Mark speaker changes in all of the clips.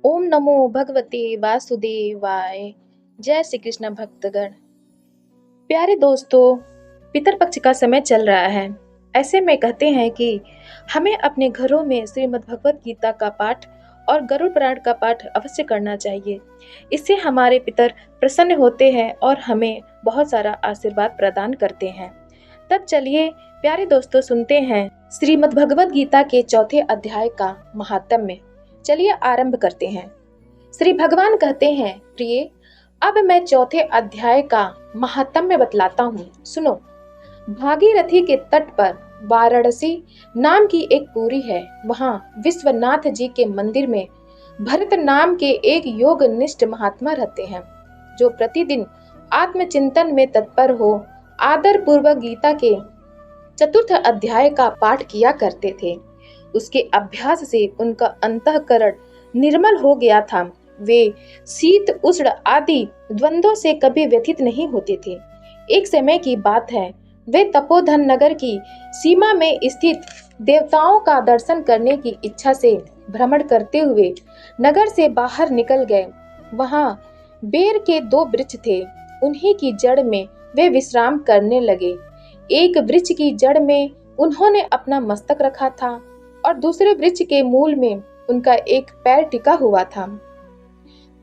Speaker 1: ओम नमो भगवते वासुदेवाय। जय श्री कृष्ण भक्तगण। प्यारे दोस्तों, पितर पक्ष का समय चल रहा है। ऐसे में कहते हैं कि हमें अपने घरों में श्रीमद् भगवत गीता का पाठ और गरुड़ पुराण का पाठ अवश्य करना चाहिए। इससे हमारे पितर प्रसन्न होते हैं और हमें बहुत सारा आशीर्वाद प्रदान करते हैं। तब चलिए प्यारे दोस्तों, सुनते हैं श्रीमद् भगवत गीता के चौथे अध्याय का महात्म्य। चलिए आरंभ करते हैं। श्री भगवान कहते हैं, प्रिय, अब मैं चौथे अध्याय का महात्म्य बतलाता हूँ, सुनो। भागीरथी के तट पर वाराणसी नाम की एक पुरी है। वहाँ विश्वनाथ जी के मंदिर में भरत नाम के एक योग निष्ठ महात्मा रहते हैं, जो प्रतिदिन आत्मचिंतन में तत्पर हो आदर पूर्वक गीता के चतुर्थ अध्याय का पाठ किया करते थे। उसके अभ्यास से उनका अंतःकरण निर्मल हो गया था। वे शीत उष्ण आदि द्वंद्वों से कभी व्यथित नहीं होते थे। एक समय की बात है, वे तपोधन नगर की सीमा में स्थित देवताओं का दर्शन करने की इच्छा से भ्रमण करते हुए नगर से बाहर निकल गए। वहां बेर के दो वृक्ष थे। उन्हीं की जड़ में वे विश्राम करने लगे। एक वृक्ष की जड़ में उन्होंने अपना मस्तक रखा था और दूसरे वृक्ष के मूल में उनका एक पैर टिका हुआ था।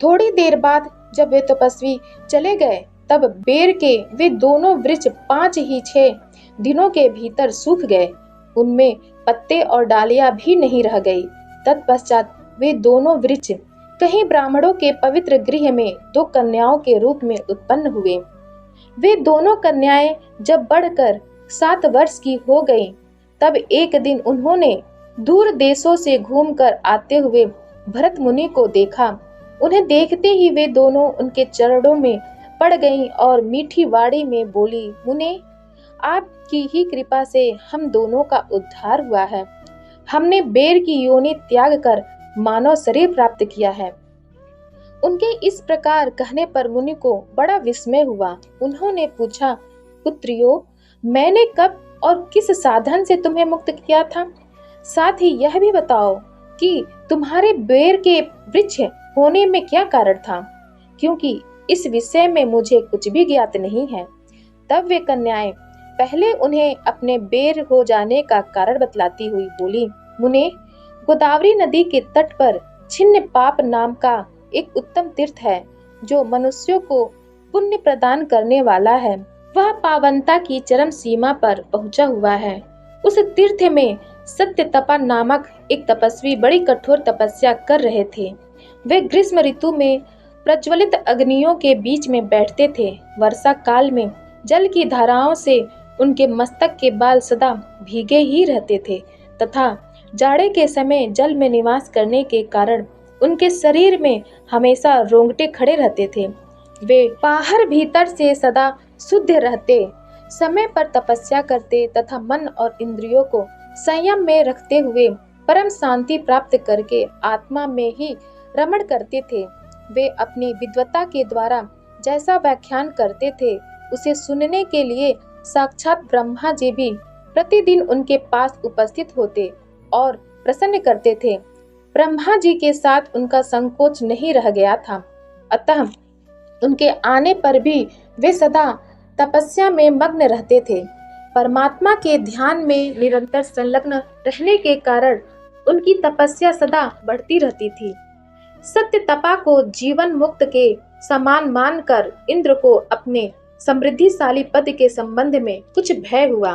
Speaker 1: थोड़ी देर बाद जब वे तपस्वी चले गए, तब बेर के वे दोनों वृक्ष 5 ही 6 दिनों के भीतर सूख गए। उनमें पत्ते और डालियां भी नहीं रह गई। तत्पश्चात वे दोनों वृक्ष कहीं ब्राह्मणों के पवित्र गृह में 2 कन्याओं के रूप में उत्पन्न हुए। वे दोनों कन्याएं जब बढ़कर 7 वर्ष की हो गईं, तब एक दिन उन्होंने दूर देशों से घूमकर आते हुए भरत मुनि को देखा। उन्हें देखते ही वे दोनों उनके चरणों में पड़ गईं और मीठी वाणी में बोली, मुने, आपकी ही कृपा से हम दोनों का उद्धार हुआ है। हमने बेर की योनि त्याग कर मानव शरीर प्राप्त किया है। उनके इस प्रकार कहने पर मुनि को बड़ा विस्मय हुआ। उन्होंने पूछा, पुत्रियों, मैंने कब और किस साधन से तुम्हें मुक्त किया था? साथ ही यह भी बताओ कि तुम्हारे बेर के वृक्ष होने में क्या कारण था, क्योंकि इस विषय में मुझे कुछ भी ज्ञात नहीं है। तब वे कन्याएं पहले उन्हें अपने बेर हो जाने का कारण बतलाती हुई बोली, मुने, गोदावरी नदी के तट पर छिन्न पाप नाम का एक उत्तम तीर्थ है, जो मनुष्यों को पुण्य प्रदान करने वाला है। वह पावनता की चरम सीमा पर पहुंचा हुआ है। उस तीर्थ में सत्य तपा नामक एक तपस्वी बड़ी कठोर तपस्या कर रहे थे। वे ग्रीष्म ऋतु में प्रज्वलित अग्नियों के बीच में बैठते थे। वर्षा काल में जल की धाराओं से उनके मस्तक के बाल सदा भीगे ही रहते थे तथा जाड़े के समय जल में निवास करने के कारण उनके शरीर में हमेशा रोंगटे खड़े रहते थे। वे बाहर भीतर से सदा शुद्ध रहते, समय पर तपस्या करते तथा मन और इंद्रियों को संयम में रखते हुए परम शांति प्राप्त करके आत्मा में ही रमण करते थे। वे अपनी विद्वता के द्वारा जैसा व्याख्यान करते थे, उसे सुनने के लिए साक्षात ब्रह्मा जी भी प्रतिदिन उनके पास उपस्थित होते और प्रसन्न करते थे। ब्रह्मा जी के साथ उनका संकोच नहीं रह गया था, अतः उनके आने पर भी वे सदा तपस्या में मग्न रहते थे। परमात्मा के ध्यान में निरंतर संलग्न रहने के कारण उनकी तपस्या सदा बढ़ती रहती थी। सत्य तपा को जीवन मुक्त के समान मानकर इंद्र को अपने समृद्धिशाली पद के संबंध में कुछ भय हुआ।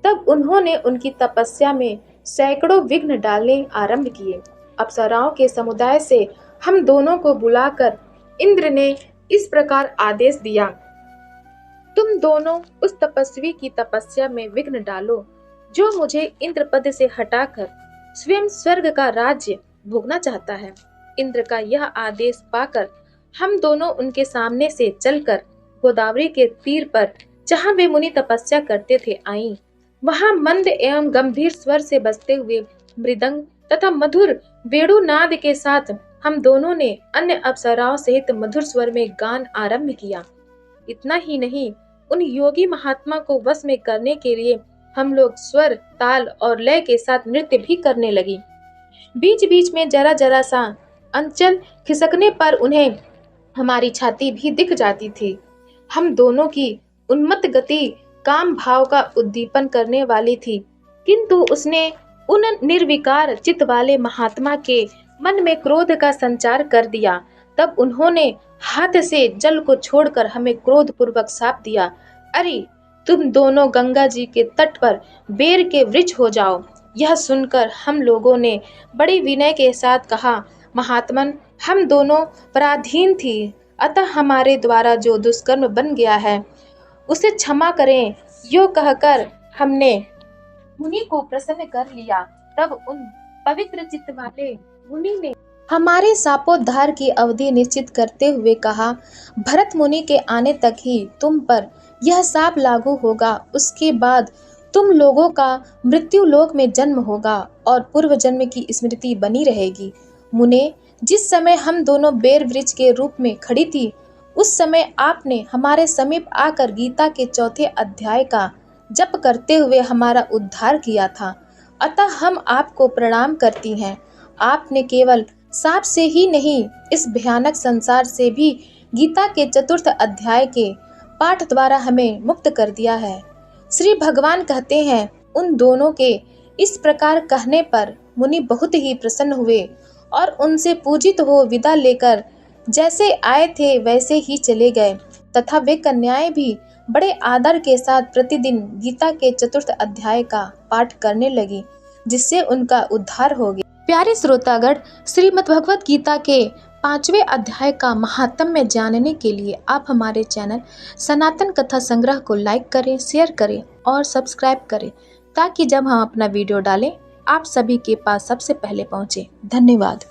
Speaker 1: तब उन्होंने उनकी तपस्या में सैकड़ों विघ्न डालने आरंभ किए। अप्सराओं के समुदाय से हम दोनों को बुलाकर इंद्र ने इस प्रकार आदेश दिया, तुम दोनों उस तपस्वी की तपस्या में विघ्न डालो, जो मुझे इंद्र पद से हटाकर स्वयं स्वर्ग का राज्य भोगना चाहता है। इंद्र का यह आदेश पाकर हम दोनों उनके सामने से चलकर गोदावरी के तीर पर, जहाँ वे मुनि तपस्या करते थे, आईं। वहाँ मंद एवं गंभीर स्वर से बजते हुए मृदंग तथा मधुर वेणुनाद के साथ हम दोनों ने अन्य अप्सराओं सहित मधुर स्वर में गान आरंभ किया। इतना ही नहीं, उन योगी महात्मा को वश में करने के लिए हम लोग स्वर, ताल और लय के साथ नृत्य भी करने लगी। बीच बीच में जरा जरा सा अंचल खिसकने पर उन्हें हमारी छाती भी दिख जाती थी। हम दोनों की उन्मत्त गति काम भाव का उद्दीपन करने वाली थी, किंतु उसने उन निर्विकार चित्त वाले महात्मा के मन में क्रोध का संचार कर दिया। तब उन्होंने हाथ से जल को छोड़कर हमें क्रोध पूर्वक शाप दिया, अरे तुम दोनों गंगा जी के तट पर बेर के वृक्ष हो जाओ। यह सुनकर हम लोगों ने बड़े विनय के साथ कहा, महात्मन, हम दोनों पराधीन थी, अतः हमारे द्वारा जो दुष्कर्म बन गया है उसे क्षमा करें। यो कहकर हमने मुनि को प्रसन्न कर लिया। तब उन पवित्र चित्त वाले मुनि ने हमारे शापोद्धार की अवधि निश्चित करते हुए कहा, भरत मुनि के आने तक ही तुम पर यह शाप लागू होगा। उसके बाद तुम लोगों का मृत्यु लोक में जन्म होगा और पूर्व जन्म की स्मृति बनी रहेगी। मुने, जिस समय हम दोनों बेर वृक्ष के रूप में खड़ी थी, उस समय आपने हमारे समीप आकर गीता के चौथे अध्याय का जप करते हुए हमारा उद्धार किया था, अतः हम आपको प्रणाम करती हैं। आपने केवल शाप से ही नहीं, इस भयानक संसार से भी गीता के चतुर्थ अध्याय के पाठ द्वारा हमें मुक्त कर दिया है। श्री भगवान कहते हैं, उन दोनों के इस प्रकार कहने पर मुनि बहुत ही प्रसन्न हुए और उनसे पूजित हो विदा लेकर जैसे आए थे वैसे ही चले गए, तथा वे कन्याएं भी बड़े आदर के साथ प्रतिदिन गीता के चतुर्थ अध्याय का पाठ करने लगी, जिससे उनका उद्धार हो गया। प्यारे श्रोतागण, श्रीमद् भगवत गीता के 5वें अध्याय का महात्म्य जानने के लिए आप हमारे चैनल सनातन कथा संग्रह को लाइक करें, शेयर करें और सब्सक्राइब करें, ताकि जब हम अपना वीडियो डालें आप सभी के पास सबसे पहले पहुंचे। धन्यवाद।